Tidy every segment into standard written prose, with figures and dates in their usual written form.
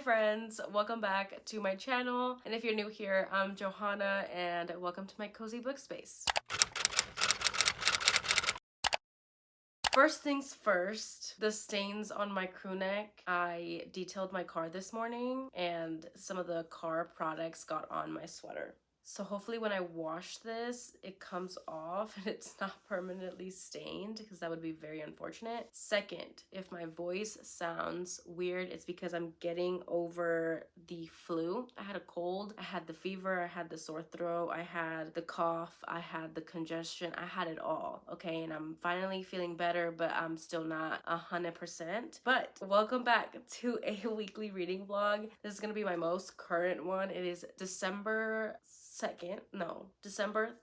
friends, welcome back to my channel, and if you're new here, I'm Johanna and welcome to my cozy book space. First things first, the stains on my crew neck. I detailed my car this morning and some of the car products got on my sweater. So hopefully when I wash this, it comes off and it's not permanently stained, because that would be very unfortunate. Second, if my voice sounds weird, it's because I'm getting over the flu. I had a cold, I had the fever, I had the sore throat, I had the cough, I had the congestion, I had it all, okay? And I'm finally feeling better, but I'm still not 100%. But welcome back to a weekly reading vlog. This is gonna be my most current one. It is December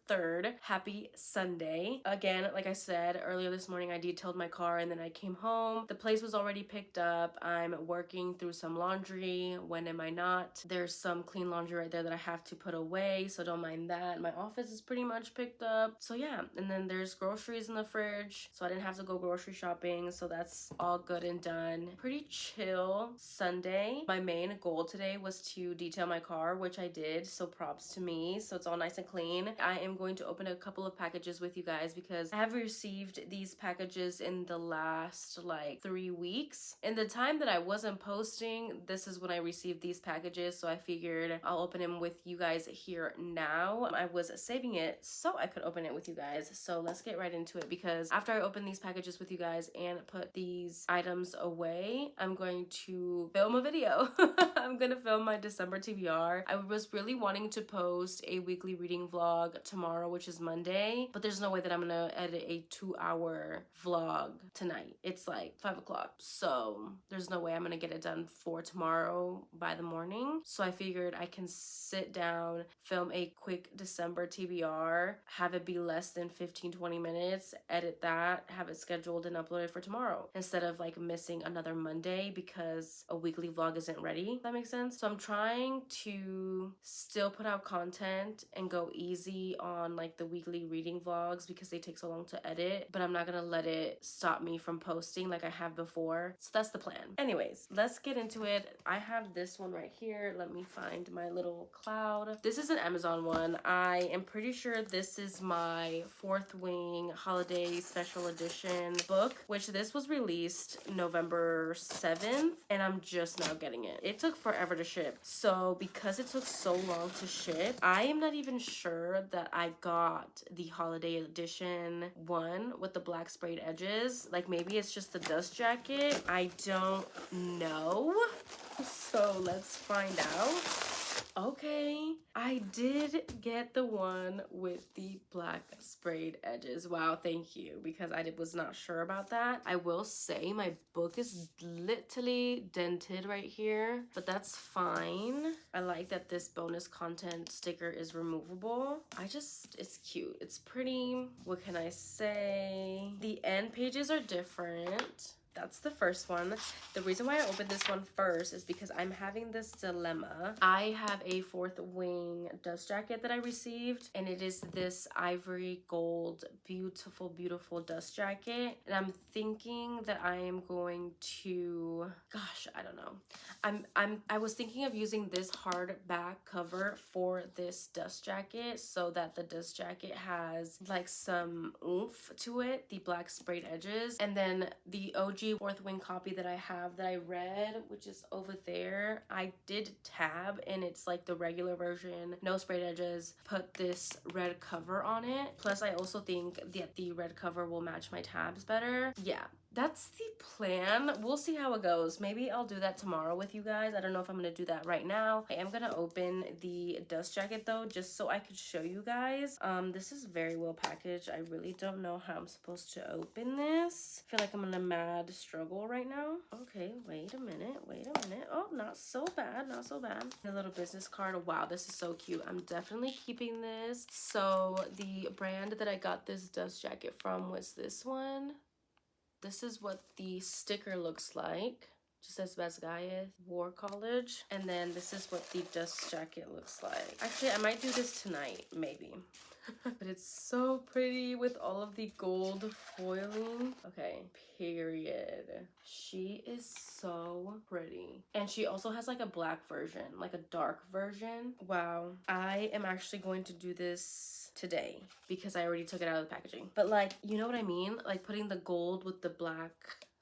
3rd. Happy Sunday. Again, like I said earlier this morning, I detailed my car and then I came home. The place was already picked up. I'm working through some laundry. When am I not? There's some clean laundry right there that I have to put away, so don't mind that. My office is pretty much picked up. So yeah, and then there's groceries in the fridge, so I didn't have to go grocery shopping, so that's all good and done. Pretty chill Sunday. My main goal today was to detail my car, which I did, so props to me. So it's all nice and clean. I am going to open a couple of packages with you guys because I have received these packages in the last like 3 weeks. In the time that I wasn't posting, this is when I received these packages, so I figured I'll open them with you guys here now. I was saving it so I could open it with you guys, so let's get right into it, because after I open these packages with you guys and put these items away, I'm going to film a video. I'm gonna film my December TBR. I was really wanting to post a weekly reading vlog tomorrow, which is Monday, but there's no way that I'm gonna edit a 2-hour vlog tonight. It's like 5 o'clock, so there's no way I'm gonna get it done for tomorrow by the morning. So I figured I can sit down, film a quick December TBR, have it be less than 15-20 minutes, edit that, have it scheduled and uploaded for tomorrow, instead of like missing another Monday because a weekly vlog isn't ready. That makes sense. So I'm trying to still put out content and go easy on like the weekly reading vlogs because they take so long to edit, but I'm not gonna let it stop me from posting like I have before. So that's the plan. Anyways, let's get into it. I have this one right here. Let me find my little cloud. This is an Amazon one. I am pretty sure this is my Fourth Wing holiday special edition book, which this was released November 7th and I'm just now getting it. It took forever to ship. So because it took so long to ship, I am not even sure that I got the holiday edition one with the black sprayed edges. Like maybe it's just the dust jacket. I don't know. So let's find out. Okay, I did get the one with the black sprayed edges. Wow, thank you, because I was not sure about that. I will say my book is literally dented right here, but that's fine. I like that this bonus content sticker is removable. It's cute. It's pretty. What can I say? The end pages are different. That's the first one. The reason why I opened this one first is because I'm having this dilemma. I have a Fourth Wing dust jacket that I received, and it is this ivory gold, beautiful, beautiful dust jacket. And I'm thinking that I am going to, gosh, I don't know. I was thinking of using this hardback cover for this dust jacket so that the dust jacket has like some oomph to it, the black sprayed edges, and then the OG Fourth Wing copy that I have that I read, which is over there, I did tab and it's like the regular version, no sprayed edges, put this red cover on it. Plus I also think that the red cover will match my tabs better. Yeah, that's the plan. We'll see how it goes. Maybe I'll do that tomorrow with you guys. I don't know if I'm gonna do that right now. I am gonna open the dust jacket though, just so I could show you guys. This is very well packaged. I really don't know how I'm supposed to open this. I feel like I'm in a mad struggle right now. Okay, wait a minute. Oh, not so bad, not so bad. A little business card. Wow, this is so cute. I'm definitely keeping this. So the brand that I got this dust jacket from was this one. This is what the sticker looks like. Just says Basgaya War College. And then this is what the dust jacket looks like. Actually, I might do this tonight, maybe. But it's so pretty with all of the gold foiling. Okay, period. She is so pretty. And she also has like a black version, like a dark version. Wow. I am actually going to do this today because I already took it out of the packaging. But like, you know what I mean? Like putting the gold with the black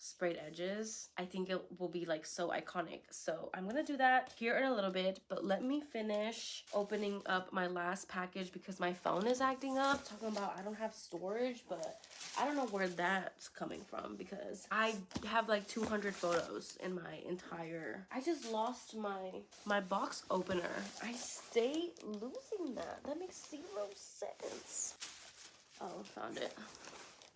sprayed edges. I think it will be like so iconic. So I'm gonna do that here in a little bit, but let me finish opening up my last package because my phone is acting up. Talking about I don't have storage, but I don't know where that's coming from because I have like 200 photos in my entire... I just lost my box opener. I stay losing that. That makes 0 sense. Oh, found it.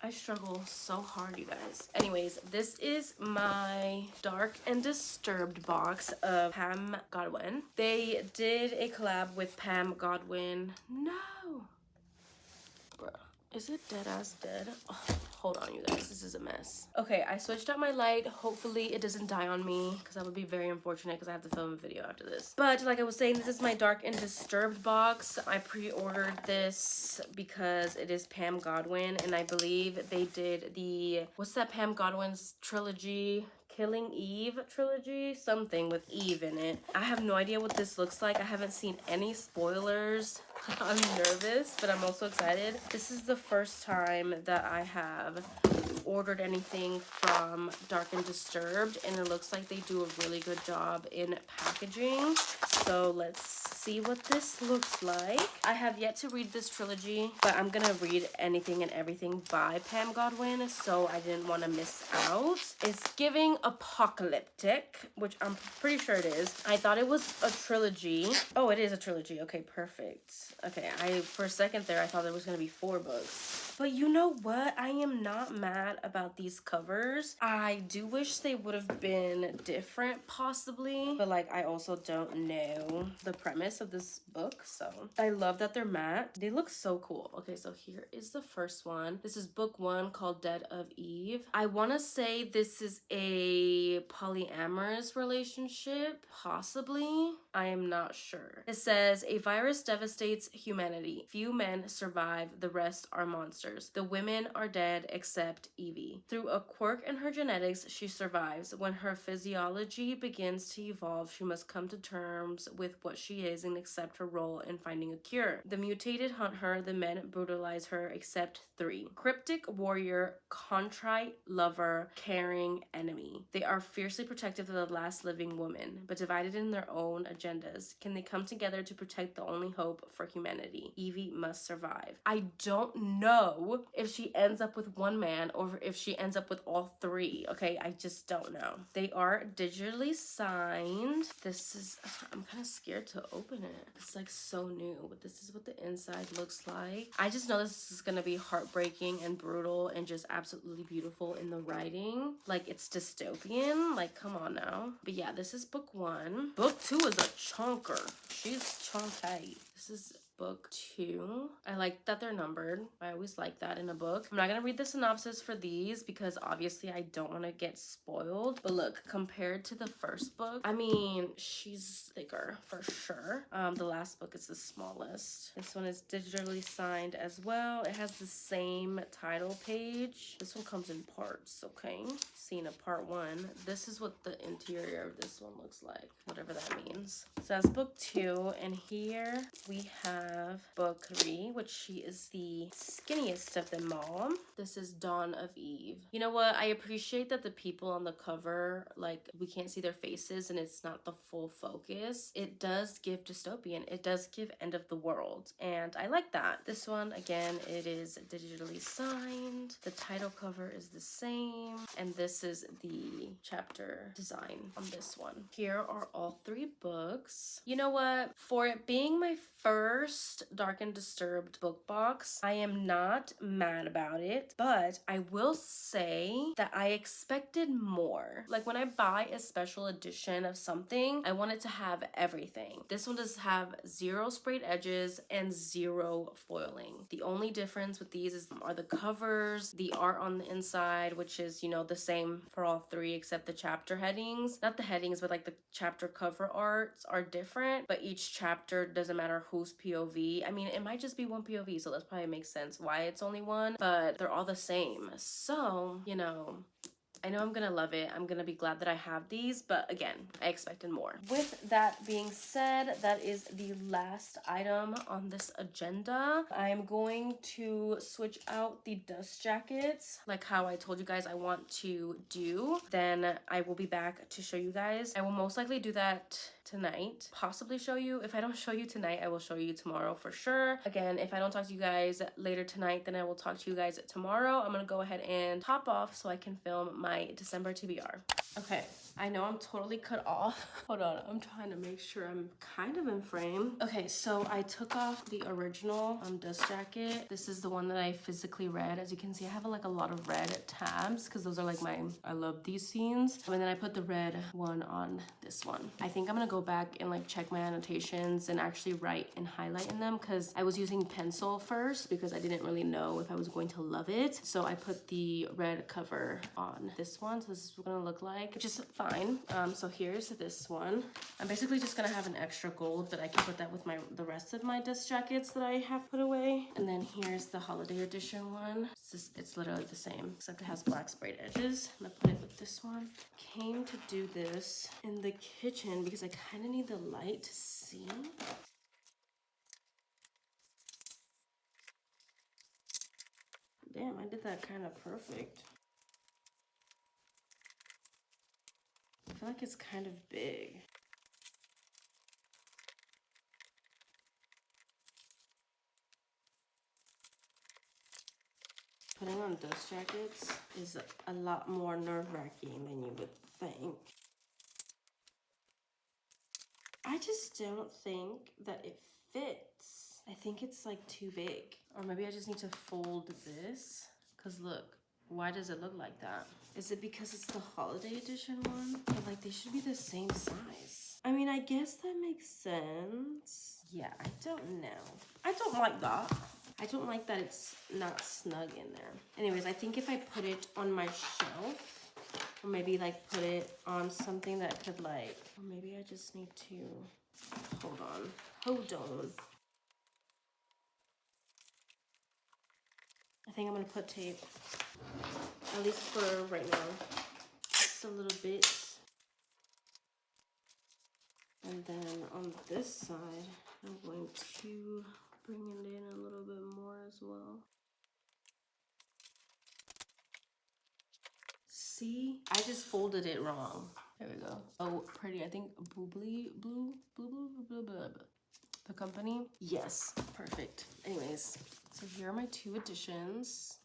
I struggle so hard, you guys. Anyways, this is my Dark and Disturbed box of Pam Godwin. They did a collab with Pam Godwin. No! Bruh, is it dead ass dead? Oh, hold on, you guys. This is a mess. Okay, I switched out my light. Hopefully it doesn't die on me because that would be very unfortunate because I have to film a video after this. But like I was saying, this is my Dark and Disturbed box. I pre-ordered this because it is Pam Godwin and I believe they did the... What's that Pam Godwin's trilogy? Killing Eve trilogy, something with Eve in it. I have no idea what this looks like. I haven't seen any spoilers. I'm nervous, but I'm also excited. This is the first time that I have ordered anything from Dark and Disturbed, and it looks like they do a really good job in packaging. So let's see what this looks like. I have yet to read this trilogy, but I'm gonna read anything and everything by Pam Godwin, so I didn't want to miss out. It's giving apocalyptic, which I'm pretty sure it is. I thought it was a trilogy. Oh, it is a trilogy. Okay, perfect. Okay, for a second there, I thought there was gonna be 4 books. But you know what? I am not mad about these covers. I do wish they would have been different, possibly. But like, I also don't know the premise of this book, so I love that they're matte. They look so cool. Okay, so here is the first one. This is book 1 called Dead of Eve. I want to say this is a polyamorous relationship, possibly. I am not sure. It says, a virus devastates humanity. Few men survive, the rest are monsters. The women are dead except Evie. Through a quirk in her genetics, she survives. When her physiology begins to evolve, she must come to terms with what she is and accept her role in finding a cure. The mutated hunt her, the men brutalize her except 3. Cryptic warrior, contrite lover, caring enemy. They are fiercely protective of the last living woman, but divided in their own agendas. Can they come together to protect the only hope for humanity? Evie must survive. I don't know if she ends up with one man or if she ends up with all 3. Okay, I just don't know. They are digitally signed. This is, I'm kind of scared to open it. It's like so new, but this is what the inside looks like. I just know this is gonna be heartbreaking and brutal and just absolutely beautiful in the writing. Like, it's dystopian. Like, come on now. But yeah, this is book 1. Book 2 is a chunker. She's chunky. This is book 2. I like that they're numbered. I always like that in a book. I'm not gonna read the synopsis for these because obviously I don't want to get spoiled. But look, compared to the first book, I mean, she's thicker for sure. The last book is the smallest. This one is digitally signed as well. It has the same title page. This one comes in parts, okay? Seen a part 1. This is what the interior of this one looks like, whatever that means. So that's book 2, and here we have book 3, which she is the skinniest of them all. This is Dawn of Eve. You know what? I appreciate that the people on the cover, like, we can't see their faces and it's not the full focus. It does give dystopian. It does give end of the world, and I like that. This one, again, it is digitally signed. The title cover is the same, and this is the chapter design on this one. Here are all 3 books. You know what? For it being my first Dark and Disturbed book box, I am not mad about it, but I will say that I expected more. Like, when I buy a special edition of something, I want it to have everything. This one does have 0 sprayed edges and 0 foiling. The only difference with these are the covers, the art on the inside, which is, you know, the same for all 3 except the chapter headings. Not the headings, but like the chapter cover arts are different, but each chapter, doesn't matter whose POV POV. I mean, it might just be one POV, so that probably makes sense why it's only one, but they're all the same. So, you know, I know I'm gonna love it. I'm gonna be glad that I have these, but again, I expected more. With that being said, that is the last item on this agenda. I'm going to switch out the dust jackets, like how I told you guys I want to do. Then I will be back to show you guys. I will most likely do that tonight, possibly show you. If I don't show you tonight, I will show you tomorrow for sure. Again, if I don't talk to you guys later tonight, then I will talk to you guys tomorrow. I'm gonna go ahead and hop off so I can film my December TBR. Okay, I know I'm totally cut off. Hold on, I'm trying to make sure I'm kind of in frame. Okay, so I took off the original dust jacket. This is the one that I physically read. As you can see, I have like a lot of red tabs because those are like my, I love these scenes. And then I put the red one on this one. I think I'm gonna go back and like check my annotations and actually write and highlight in them because I was using pencil first because I didn't really know if I was going to love it. So I put the red cover on this one. So this is what it's gonna look like, which is fine. So here's this one. I'm basically just gonna have an extra gold, but I can put that with the rest of my dust jackets that I have put away. And then here's the holiday edition one. It's literally the same, except it has black sprayed edges. I'm gonna put it with this one. Came to do this in the kitchen because I kind of need the light to see. Damn, I did that kind of perfect. I feel like it's kind of big. Putting on dust jackets is a lot more nerve-wracking than you would think. I just don't think that it fits. I think it's like too big. Or maybe I just need to fold this. Cause look, why does it look like that? Is it because it's the holiday edition one? But like they should be the same size. I mean, I guess that makes sense. Yeah, I don't know. I don't like that. I don't like that it's not snug in there. Anyways, I think if I put it on my shelf, or maybe like put it on something that could like, or maybe I just need to, hold on. I think I'm gonna put tape, at least for right now, just a little bit. And then on this side, I'm going to bring it in a little bit more as well. See, I just folded it wrong. There we go. Oh, pretty. I think blue, the company. Yes, perfect. Anyways, so here are my 2 editions.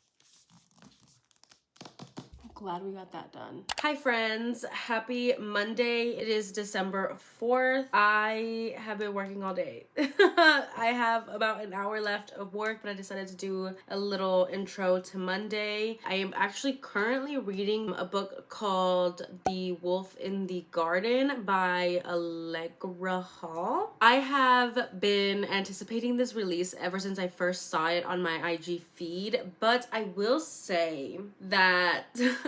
Glad we got that done. Hi friends, happy Monday. It is December 4th. I have been working all day. I have about an hour left of work, but I decided to do a little intro to Monday. I am actually currently reading a book called The Wolf in the Garden by Allegra Hall. I have been anticipating this release ever since I first saw it on my IG feed, but I will say that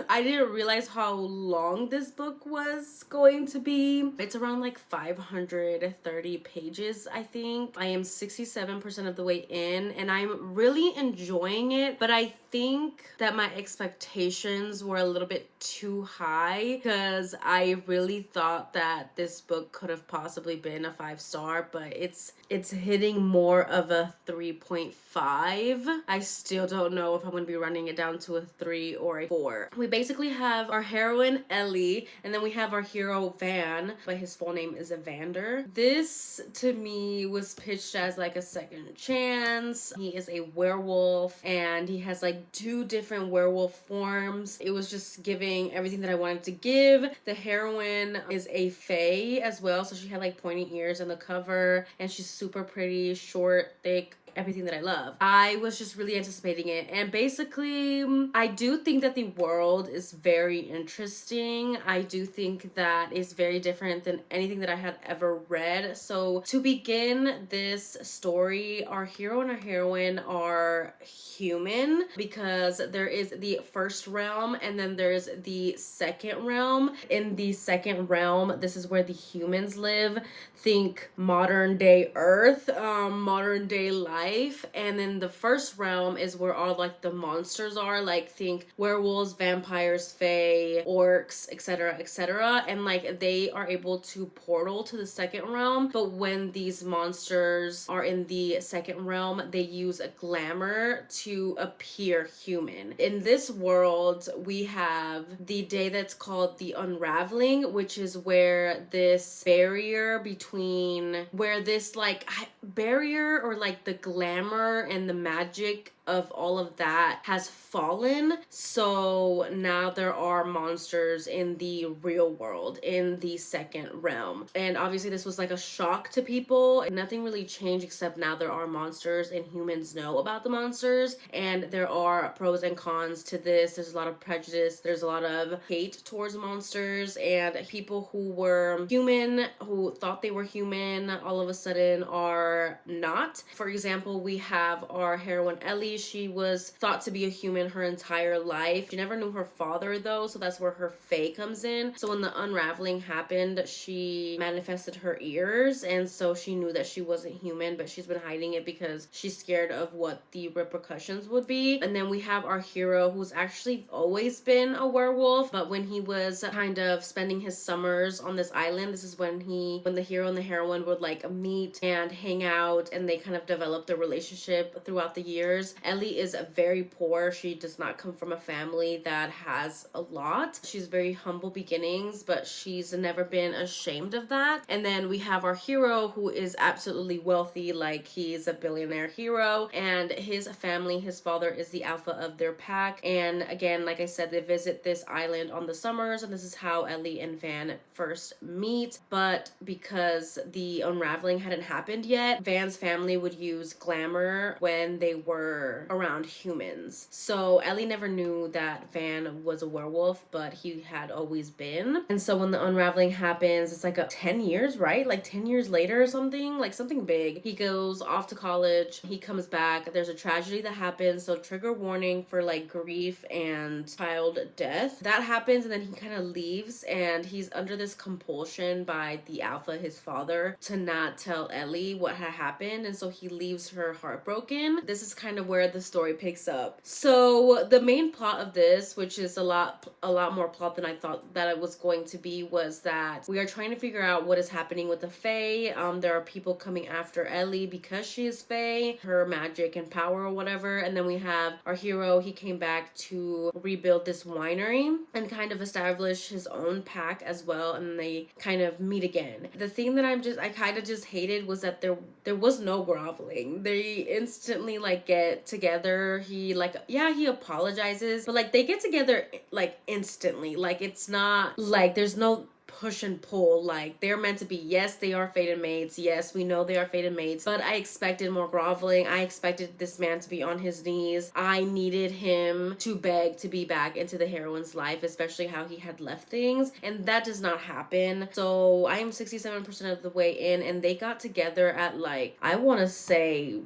I didn't realize how long this book was going to be. It's around like 530 pages, I think. I am 67% of the way in and I'm really enjoying it, but I think that my expectations were a little bit too high because I really thought that this book could have possibly been a 5-star, but it's hitting more of a 3.5. I still don't know if I'm going to be running it down to a 3 or a 4. We basically have our heroine Ellie and then we have our hero Van, but his full name is Evander. This to me was pitched as like a second chance. He is a werewolf and he has like 2 different werewolf forms. It was just giving everything that I wanted to give. The heroine is a fae as well, so she had like pointy ears on the cover and she's super pretty, short, thick everything that I love. I was just really anticipating it. And basically, I do think that the world is very interesting. I do think that it's very different than anything that I had ever read. So to begin this story, our hero and our heroine are human, because there is the first realm and then there's the second realm. In the second realm, this is where the humans live. Think modern day Earth, modern day life. And then the first realm is where all like the monsters are, like think werewolves, vampires, fae, orcs, etc., etc. And like they are able to portal to the second realm. But when these monsters are in the second realm, they use a glamour to appear human. In this world, we have the day that's called the unraveling, which is where this barrier between where this like barrier or like the glamour and the magic of all of that has fallen. So now there are monsters in the real world, in the second realm. And obviously this was like a shock to people. Nothing really changed except now there are monsters and humans know about the monsters, and there are pros and cons to this. There's a lot of prejudice, there's a lot of hate towards monsters, and people who were human, who thought they were human, all of a sudden are not. For example, we have our heroine Ellie. She was thought to be a human her entire life. She never knew her father though, so that's where her fae comes in. So when the unraveling happened, she manifested her ears, and so she knew that she wasn't human, but she's been hiding it because she's scared of what the repercussions would be. And then we have our hero, who's actually always been a werewolf, but when he was kind of spending his summers on this island, this is when the hero and the heroine would like meet and hang out, and they kind of develop their relationship throughout the years. Ellie is very poor. She does not come from a family that has a lot. She's very humble beginnings, but she's never been ashamed of that. And then we have our hero, who is absolutely wealthy, like he's a billionaire hero, and his family, his father is the alpha of their pack. And again, like I said, they visit this island on the summers, and this is how Ellie and Van first meet. But because the unraveling hadn't happened yet, Van's family would use glamour when they were around humans. So Ellie never knew that Van was a werewolf, but he had always been. And so when the unraveling happens, it's like 10 years, right? Like 10 years later or something, like something big. He goes off to college, he comes back, there's a tragedy that happens, so trigger warning for like grief and child death. That happens, and then he kind of leaves, and he's under this compulsion by the alpha, his father, to not tell Ellie what had happened, and so he leaves her heartbroken. This is kind of where the story picks up. So the main plot of this, which is a lot more plot than I thought that it was going to be, was that we are trying to figure out what is happening with the fae. There are people coming after Ellie because she is fae, her magic and power or whatever. And then we have our hero. He came back to rebuild this winery and kind of establish his own pack as well, and they kind of meet again. The thing that I kind of just hated was that there was no groveling. They instantly like get together. He apologizes, but like they get together like instantly. Like it's not like there's no push and pull. Like they're meant to be, yes, they are fated mates, yes, we know they are fated mates, but I expected more groveling. I expected this man to be on his knees. I needed him to beg to be back into the heroine's life, especially how he had left things, and that does not happen. So I am 67% of the way in, and they got together at like, I want to say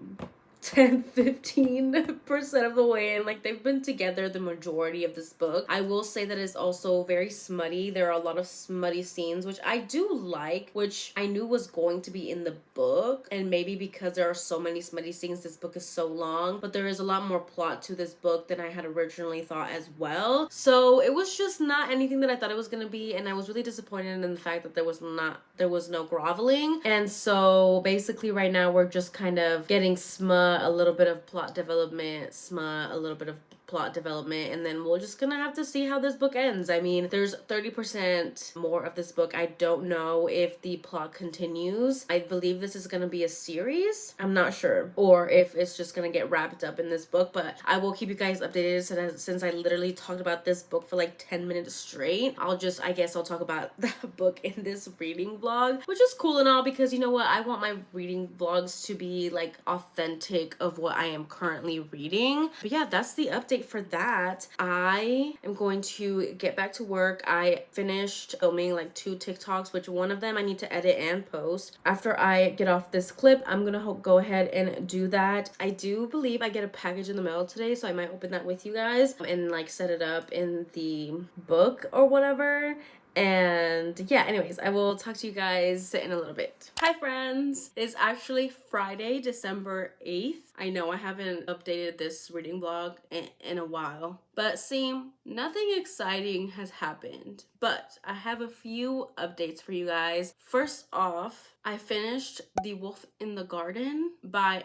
10-15% of the way in. Like they've been together the majority of this book. I will say that it's also very smutty. There are a lot of smutty scenes, which I do like, which I knew was going to be in the book, and maybe because there are so many smutty scenes, this book is so long, but there is a lot more plot to this book than I had originally thought as well. So it was just not anything that I thought it was gonna be, and I was really disappointed in the fact that there was no groveling. And so basically right now we're just kind of getting smut, a little bit of plot development, smut, a little bit of plot development, and then we're just gonna have to see how this book ends. I mean, there's 30% more of this book. I don't know if the plot continues. I believe this is gonna be a series. I'm not sure. Or if it's just gonna get wrapped up in this book, but I will keep you guys updated since I literally talked about this book for like 10 minutes straight. I guess I'll talk about that book in this reading vlog, which is cool and all because you know what? I want my reading vlogs to be like authentic of what I am currently reading. But yeah, that's the update for that. I am going to get back to work. I finished filming like 2 TikToks, which one of them I need to edit and post. After I get off this clip, I'm gonna go ahead and do that. I do believe I get a package in the mail today, so I might open that with you guys and like set it up in the book or whatever. And yeah, anyways, I will talk to you guys in a little bit. Hi friends! It's actually Friday, December 8th. I know I haven't updated this reading vlog in a while, but see, nothing exciting has happened. But I have a few updates for you guys. First off, I finished The Wolf in the Garden by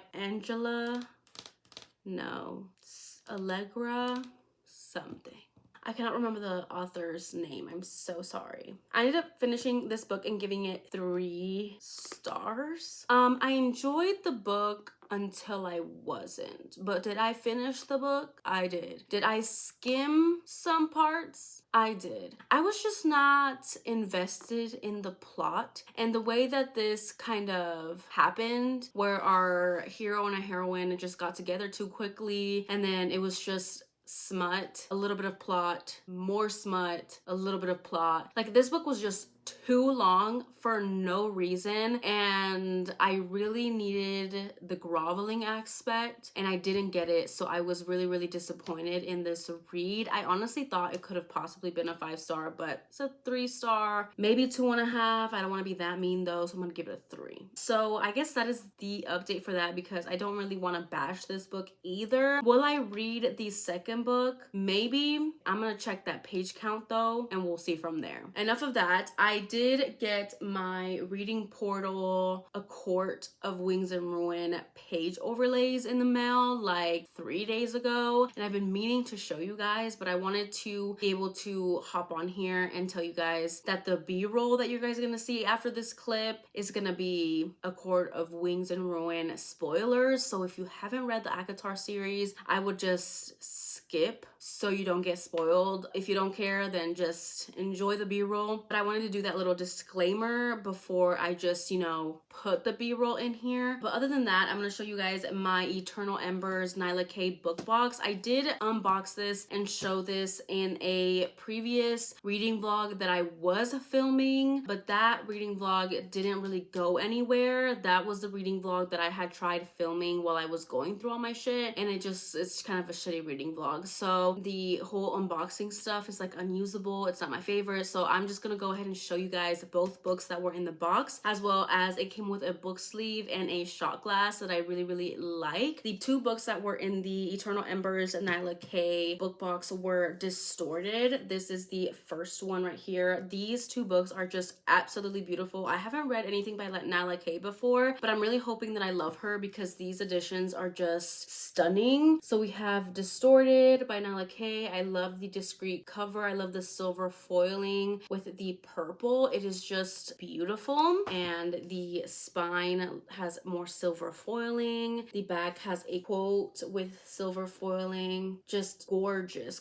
Allegra something. I cannot remember the author's name. I'm so sorry. I ended up finishing this book and giving it 3 stars. I enjoyed the book until I wasn't. But did I finish the book? I did. Did I skim some parts? I did. I was just not invested in the plot and the way that this kind of happened, where our hero and a heroine just got together too quickly, and then it was just smut, a little bit of plot, more smut, a little bit of plot. Like, this book was just too long for no reason, and I really needed the groveling aspect and I didn't get it, so I was really disappointed in this read. I honestly thought it could have possibly been a 5-star, but it's a 3-star, maybe 2.5. I don't want to be that mean though, so I'm gonna give it a 3. So I guess that is the update for that, because I don't really want to bash this book either. Will I read the second book? Maybe. I'm gonna check that page count though, and we'll see from there. Enough of that. I did get my reading portal A Court of Wings and Ruin page overlays in the mail like 3 days ago, and I've been meaning to show you guys, but I wanted to be able to hop on here and tell you guys that the b-roll that you guys are gonna see after this clip is gonna be A Court of Wings and Ruin spoilers. So if you haven't read the ACOTAR series, I would just skip so you don't get spoiled. If you don't care, then just enjoy the b-roll. But I wanted to do that little disclaimer before I just, you know, put the b-roll in here. But other than that, I'm gonna show you guys my Eternal Embers Nyla K book box. I did unbox this and show this in a previous reading vlog that I was filming, but that reading vlog didn't really go anywhere. That was the reading vlog that I had tried filming while I was going through all my shit, and it's kind of a shitty reading vlog. So the whole unboxing stuff is like unusable. It's not my favorite. So I'm just gonna go ahead and show you guys both books that were in the box, as well as it came with a book sleeve and a shot glass that I really like. The 2 books that were in the Eternal Embers Nyla K book box were Distorted. This is the first one right here. These 2 books are just absolutely beautiful. I haven't read anything by Nyla K before, but I'm really hoping that I love her because these editions are just stunning. So we have Distorted by Nyla K. I love the discreet cover. I love the silver foiling with the purple. It is just beautiful, and the spine has more silver foiling. The back has a quote with silver foiling. Just gorgeous.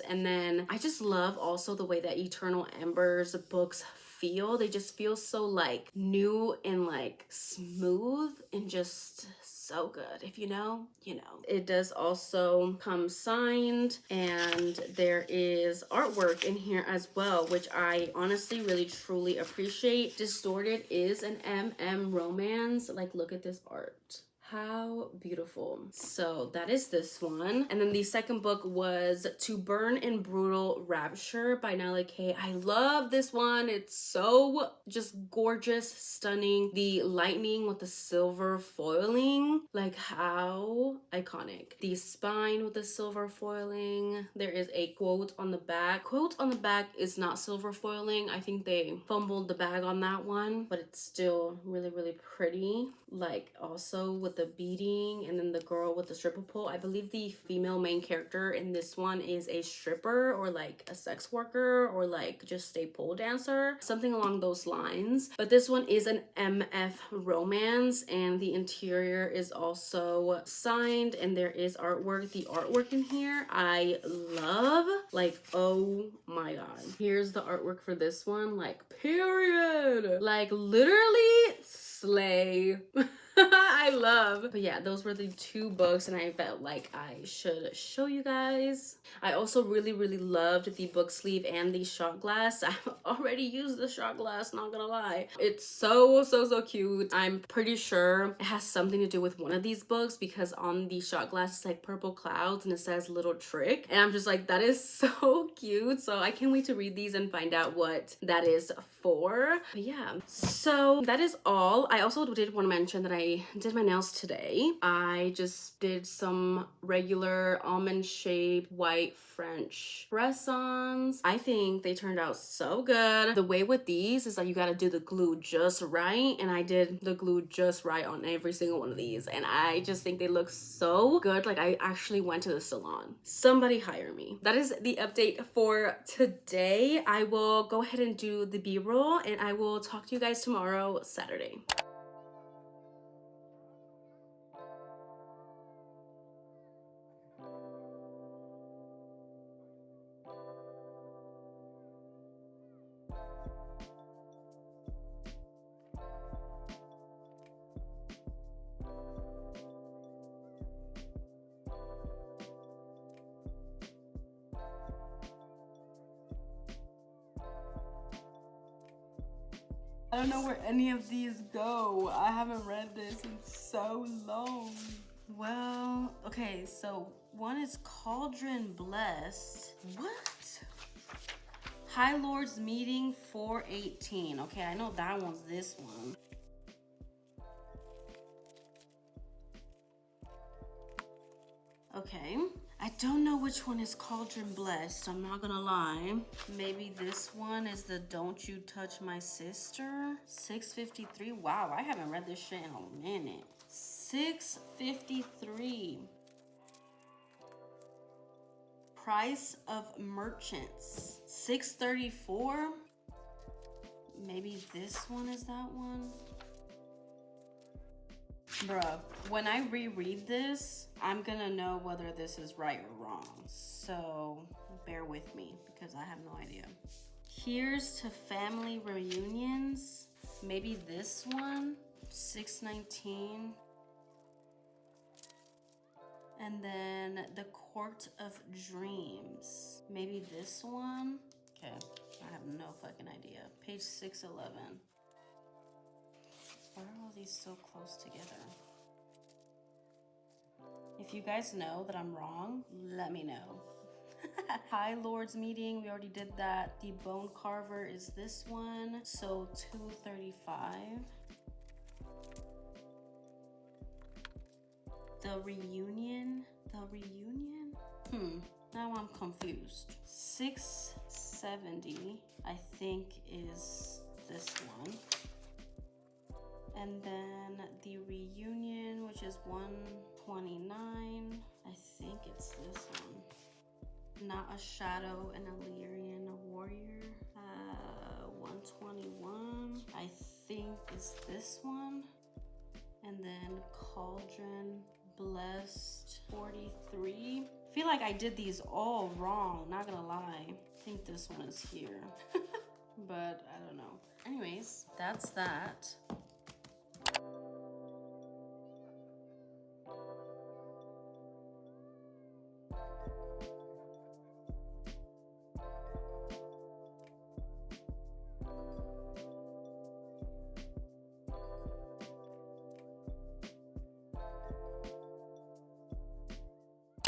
And then I just love also the way that Eternal Embers books feel. They just feel so like new and like smooth and just so good. If you know, you know. It does also come signed, and there is artwork in here as well, which I honestly really truly appreciate. Distorted is an MM romance. Like, look at this art. How beautiful. So that is this one. And then the second book was To Burn in Brutal Rapture by Nyla K. I love this one. It's so just gorgeous, stunning. The lightning with the silver foiling, like how iconic. The spine with the silver foiling. There is a quote on the back. Quote on the back is not silver foiling. I think they fumbled the bag on that one, but it's still really pretty. Like, also with the the beading, and then the girl with the stripper pole. I believe the female main character in this one is a stripper or like a sex worker or like just a pole dancer, something along those lines. But this one is an MF romance, and the interior is also signed, and there is artwork. The artwork in here I love, like, oh my god. Here's the artwork for this one, like, period, like literally slay. I love. But yeah, those were the two books, and I felt like I should show you guys. I also really loved the book sleeve and the shot glass. I've already used the shot glass, not gonna lie. It's so cute. I'm pretty sure it has something to do with one of these books, because on the shot glass it's like purple clouds and it says little trick, and I'm just like, that is so cute. So I can't wait to read these and find out what that is for. But yeah, so that is all. I also did want to mention that I did my nails today. I just did some regular almond shaped white French press-ons. I think they turned out so good. The way with these is that you gotta do the glue just right, and I did the glue just right on every single one of these, and I just think they look so good. Like, I actually went to the salon. Somebody hire me. That is the update for today. I will go ahead and do the B-roll, and I will talk to you guys tomorrow, Saturday. I don't know where any of these go. I haven't read this in so long. Well, okay, so one is Cauldron Blessed. What? High Lord's Meeting 418. Okay, I know that one's this one. Okay. I don't know which one is Cauldron Blessed, I'm not gonna lie. Maybe this one is the Don't You Touch My Sister? 653. Wow, I haven't read this shit in a minute. 653. Price of Merchants. 634. Maybe this one is that one. Bruh, when I reread this, I'm gonna know whether this is right or wrong. So bear with me because I have no idea. Here's to Family Reunions. Maybe this one, 619. And then The Court of Dreams. Maybe this one. Okay, I have no fucking idea. Page 611. Why are all these so close together? If you guys know that I'm wrong, let me know. High Lord's Meeting, we already did that. The Bone Carver is this one, so 235. The Reunion? Now I'm confused. 670, I think, is this one. And then the Reunion, which is 129. I think it's this one. Not a Shadow, an Illyrian Warrior. 121. I think it's this one. And then Cauldron Blessed 43. I feel like I did these all wrong, not gonna lie. I think this one is here. But I don't know. Anyways, that's that.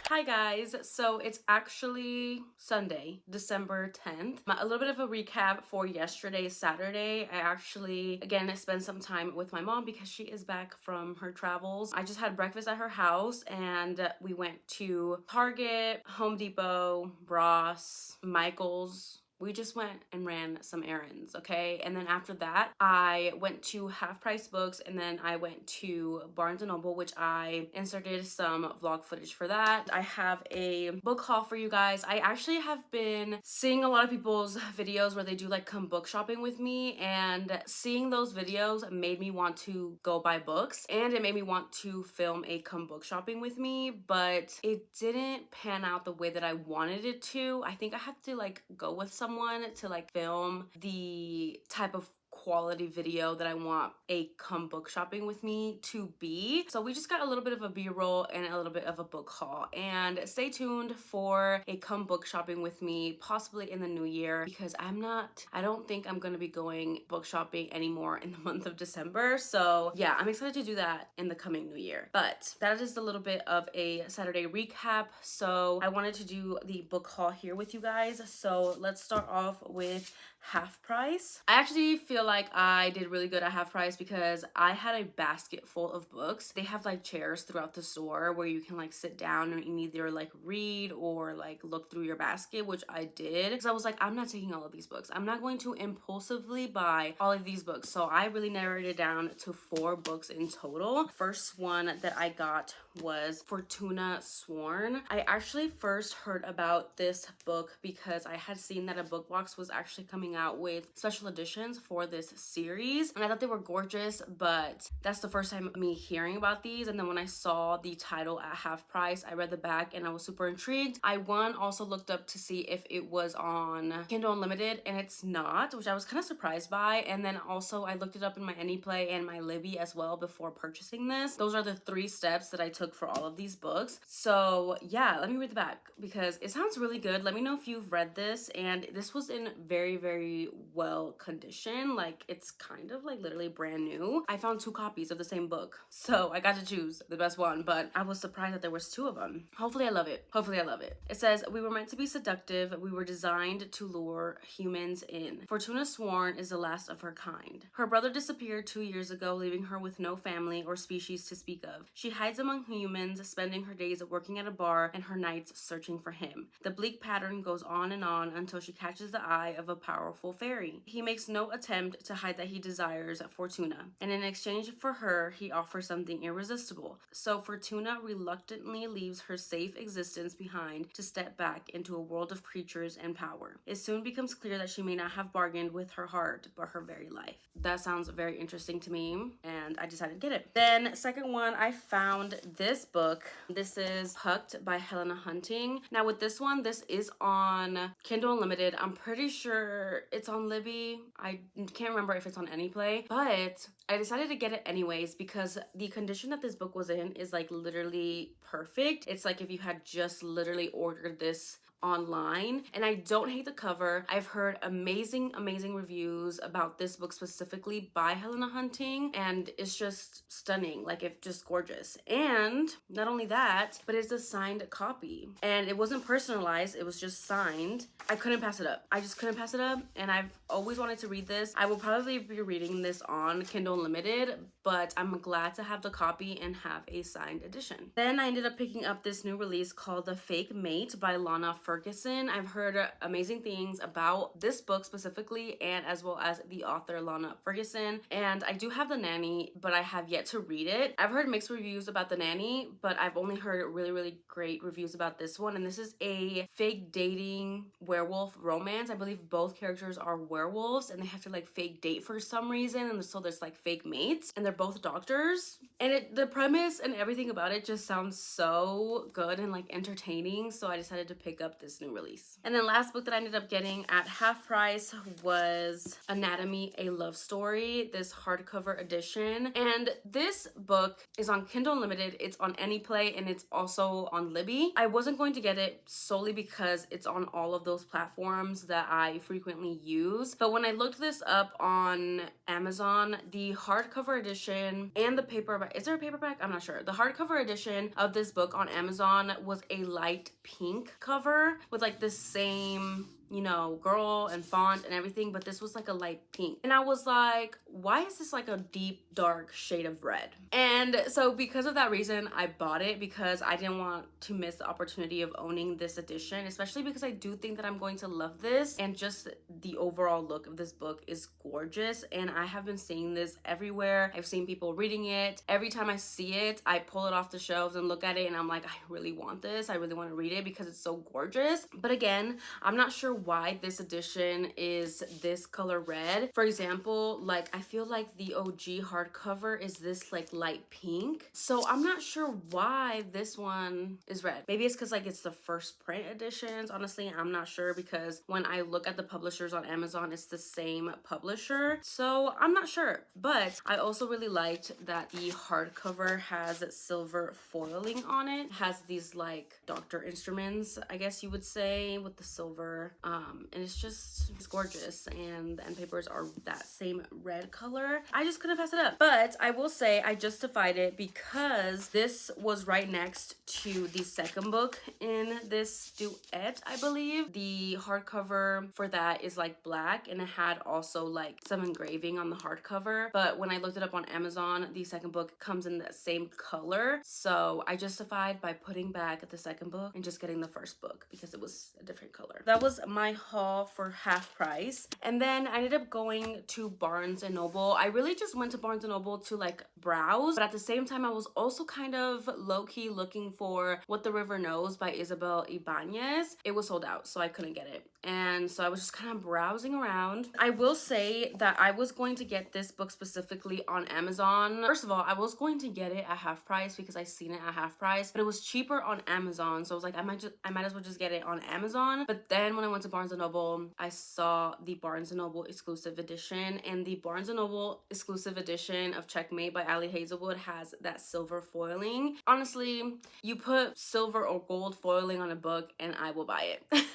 Hi guys, so it's actually Sunday, December 10th. A little bit of a recap for yesterday, Saturday. I actually, again, spent some time with my mom because she is back from her travels. I just had breakfast at her house and we went to Target, Home Depot, Ross, Michael's, we just went and ran some errands, okay? And then after that, I went to Half Price Books, and then I went to Barnes & Noble, which I inserted some vlog footage for that. I have a book haul for you guys. I actually have been seeing a lot of people's videos where they do like come book shopping with me, and seeing those videos made me want to go buy books, and it made me want to film a come book shopping with me, but it didn't pan out the way that I wanted it to. I think I had to like go with someone to like film the type of quality video that I want a come book shopping with me to be. So we just got a little bit of a b-roll and a little bit of a book haul, and stay tuned for a come book shopping with me possibly in the new year, because I don't think I'm gonna be going book shopping anymore in the month of December. So yeah, I'm excited to do that in the coming new year. But that is a little bit of a Saturday recap. So I wanted to do the book haul here with you guys. So let's start off with Half Price. I actually feel like I did really good at Half Price because I had a basket full of books. They have like chairs throughout the store where you can like sit down and either like read or like look through your basket, which I did, because I was like, I'm not taking all of these books. I'm not going to impulsively buy all of these books. So I really narrowed it down to 4 books in total. First one that I got was Fortuna Sworn. I actually first heard about this book because I had seen that a book box was actually coming out with special editions for this series, and I thought they were gorgeous, but that's the first time me hearing about these. And then when I saw the title at Half Price, I read the back and I was super intrigued. I also looked up to see if it was on Kindle Unlimited, and it's not, which I was kind of surprised by. And then also I looked it up in my AnyPlay and my Libby as well before purchasing this. Those are the 3 steps that I took for all of these books. So yeah, let me read the back because it sounds really good. Let me know if you've read this. And this was in very, very well condition. Like, it's kind of like literally brand new. I found 2 copies of the same book, so I got to choose the best one, but I was surprised that there was 2 of them. Hopefully I love it. Hopefully I love it. It says, we were meant to be seductive. We were designed to lure humans in. Fortuna Sworn is the last of her kind. Her brother disappeared 2 years ago, leaving her with no family or species to speak of. She hides among humans, spending her days working at a bar and her nights searching for him. The bleak pattern goes on until she catches the eye of a powerful fairy. He makes no attempt to hide that he desires Fortuna, and in exchange for her, he offers something irresistible. So Fortuna reluctantly leaves her safe existence behind to step back into a world of creatures and power. It soon becomes clear that she may not have bargained with her heart, but her very life. That sounds very interesting to me, and I decided to get it. Then, second one, I found this book. This is Hooked by Helena Hunting. Now with this one, this is on Kindle Unlimited. I'm pretty sure it's on Libby. I can't remember if it's on AnyPlay, but I decided to get it anyways because the condition that this book was in is like literally perfect. It's like if you had just literally ordered this online, and I don't hate the cover. I've heard amazing reviews about this book specifically by Helena Hunting, and it's just stunning. Like, it's just gorgeous. And not only that, but it's a signed copy, and it wasn't personalized, it was just signed. I couldn't pass it up. I just couldn't pass it up, and I've always wanted to read this. I will probably be reading this on Kindle Unlimited, but I'm glad to have the copy and have a signed edition. Then I ended up picking up this new release called The Fake Mate by Lana Ferguson. I've heard amazing things about this book specifically, and as well as the author Lana Ferguson. And I do have The Nanny, but I have yet to read it. I've heard mixed reviews about The Nanny, but I've only heard really great reviews about this one. And this is a fake dating werewolf romance. I believe both characters are werewolves, and they have to like fake date for some reason, and so there's like fake mates, and they're both doctors. And the premise and everything about it just sounds so good and like entertaining, so I decided to pick up this new release. And then last book that I ended up getting at Half Price was Anatomy, a Love Story, this hardcover edition. And this book is on Kindle Unlimited, it's on AnyPlay, and it's also on Libby. I wasn't going to get it solely because it's on all of those platforms that I frequently use, but when I looked this up on Amazon, the hardcover edition and the paperback, is there a paperback? I'm not sure. The hardcover edition of this book on Amazon was a light pink cover with like the same you know, girl and font and everything, but this was like a light pink. And I was like, why is this like a deep, dark shade of red? And so because of that reason, I bought it because I didn't want to miss the opportunity of owning this edition, especially because I do think that I'm going to love this, and just the overall look of this book is gorgeous. And I have been seeing this everywhere. I've seen people reading it. Every time I see it, I pull it off the shelves and look at it and I'm like, I really want this. I really want to read it because it's so gorgeous. But again, I'm not sure why this edition is this color red. For example, like I feel like the OG hardcover is this like light pink. So I'm not sure why this one is red. Maybe it's because like it's the first print editions. Honestly, I'm not sure, because when I look at the publishers on Amazon, it's the same publisher. So I'm not sure. But I also really liked that the hardcover has silver foiling on it. It has these like doctor instruments, I guess you would say, with the silver. And it's gorgeous, and the end papers are that same red color. I just couldn't pass it up. But I will say I justified it because this was right next to the second book in this duet, I believe. The hardcover for that is like black, and it had also like some engraving on the hardcover. But when I looked it up on Amazon, the second book comes in that same color. So I justified by putting back the second book and just getting the first book because it was a different color. That was my haul for half price. And then I ended up going to Barnes and Noble. I really just went to Barnes and Noble to like browse, but at the same time I was also kind of low-key looking for What the River Knows by Isabel Ibanez. It was sold out, so I couldn't get it. And so I was just kind of browsing around. I will say that I was going to get this book specifically on Amazon. First of all, I was going to get it at half price because I seen it at half price, but it was cheaper on Amazon. So I was like, I might as well just get it on Amazon. But then when I went to Barnes & Noble, I saw the Barnes & Noble exclusive edition, and the Barnes & Noble exclusive edition of Checkmate by Ali Hazelwood has that silver foiling. Honestly, you put silver or gold foiling on a book and I will buy it.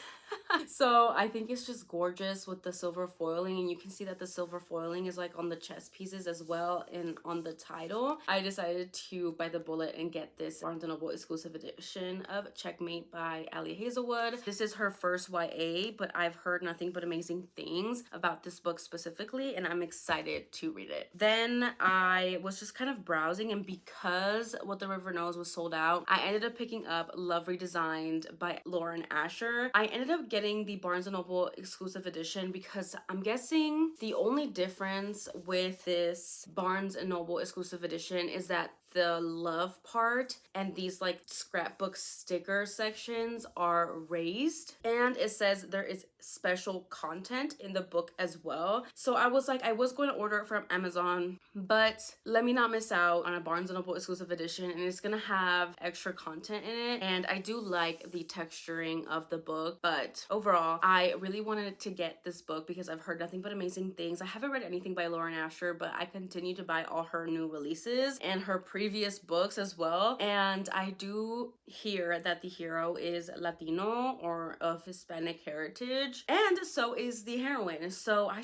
So I think it's just gorgeous with the silver foiling, and you can see that the silver foiling is like on the chest pieces as well and on the title. I decided to bite the bullet and get this Barnes & Noble exclusive edition of Checkmate by Ali Hazelwood. This is her first YA, but I've heard nothing but amazing things about this book specifically, and I'm excited to read it. Then I was just kind of browsing, and because What the River Knows was sold out, I ended up picking up Love Redesigned by Lauren Asher. I ended up getting the Barnes & Noble exclusive edition because I'm guessing the only difference with this Barnes & Noble exclusive edition is that the love part and these like scrapbook sticker sections are raised, and it says there is special content in the book as well. So I was like, I was going to order it from Amazon, but let me not miss out on a Barnes & Noble exclusive edition, and it's gonna have extra content in it. And I do like the texturing of the book, but overall I really wanted to get this book because I've heard nothing but amazing things. I haven't read anything by Lauren Asher, but I continue to buy all her new releases and her previous books as well. And I do hear that the hero is Latino or of Hispanic heritage, and so is the heroine. So I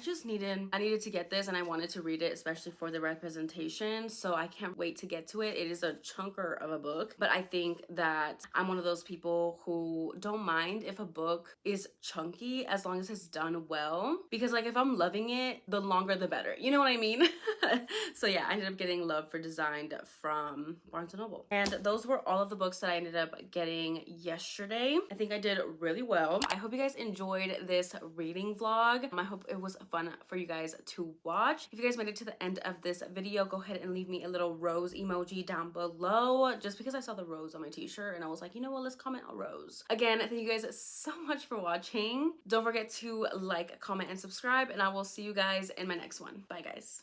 needed to get this, and I wanted to read it, especially for the representation. So I can't wait to get to it. It is a chunker of a book, but I think that I'm one of those people who don't mind if a book is chunky as long as it's done well, because like if I'm loving it, the longer the better, you know what I mean? So yeah, I ended up getting Love Redesigned from Barnes & Noble, and those were all of the books that I ended up getting yesterday. I think I did really well. I hope you guys enjoyed this reading vlog. I hope it was fun for you guys to watch. If you guys made it to the end of this video, go ahead and leave me a little rose emoji down below, just because I saw the rose on my t-shirt and I was like, you know what, let's comment a rose. Again, thank you guys so much for watching. Don't forget to like, comment, and subscribe, and I will see you guys in my next one. Bye guys.